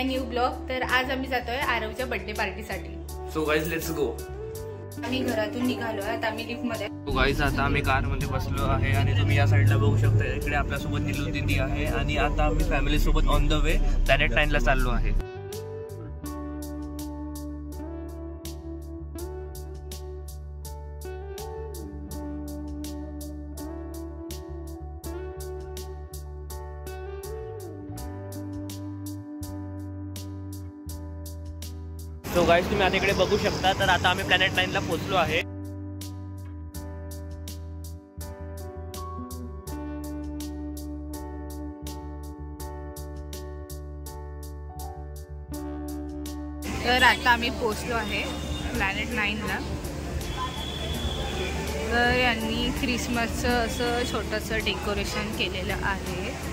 My new blog. तर आज आम्ही जातोय आरवच्या बर्थडे पार्टीसाठी। So guys let's go. आम्ही घरातून निघालोय, आता आम्ही लिफ्ट मध्ये। सो गाइस आता आम्ही कार मध्ये बसलो आहे आणि तुम्ही या साइडला बघू शकता, इकडे आपल्या सोबत निलू दीदी आहे आणि आता आम्ही फॅमिली सोबत ऑन द वे प्लॅनेट 9 ला चाललो आहे। सो गाइस तुम्ही आता इकडे बघू शकता, तर आता आम्ही प्लॅनेट 9 ला पोहोचलो आहे। तर आता आम्ही पोहोचलो आहे प्लॅनेट 9 ला। तर यांनी ख्रिसमसचं असं छोटंसं डेकोरेशन केलेलं आहे।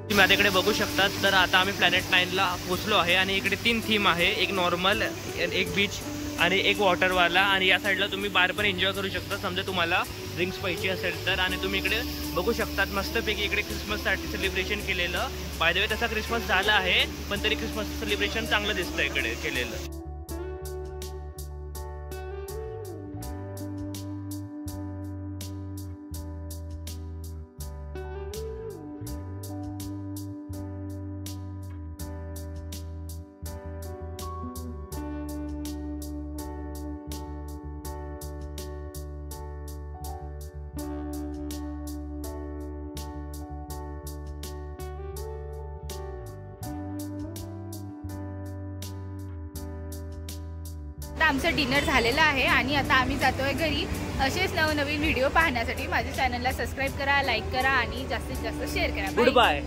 तुम्ही आता इकडे बघू शकता, तर आता आम्ही प्लॅनेट 9 ला पोहोचलो आहे आणि इकडे 3 थीम आहे, एक नॉर्मल, एक बीच आणि एक वॉटरवाला। आणि या साईडला तुम्ही बाहेर पण एन्जॉय करू शकता, समजा तुम्हाला ड्रिंक्स पाहिजे असेल तर। आणि तुम्ही इकडे बघू शकतात मस्तपैकी इकडे ख्रिसमससाठी सेलिब्रेशन केलेलं। बाय द वे तसा ख्रिसमस झाला आहे, पण तरी ख्रिसमस सेलिब्रेशन चांगलं दिसतं इकडे केलेलं। आमचं डिनर झालेलं आहे आणि आता आम्ही जातोय घरी। असेच नवनवीन व्हिडिओ पाहण्यासाठी माझ्या चॅनलला सबस्क्राईब करा, लाईक करा आणि जास्तीत जास्त शेअर करा। Good bye.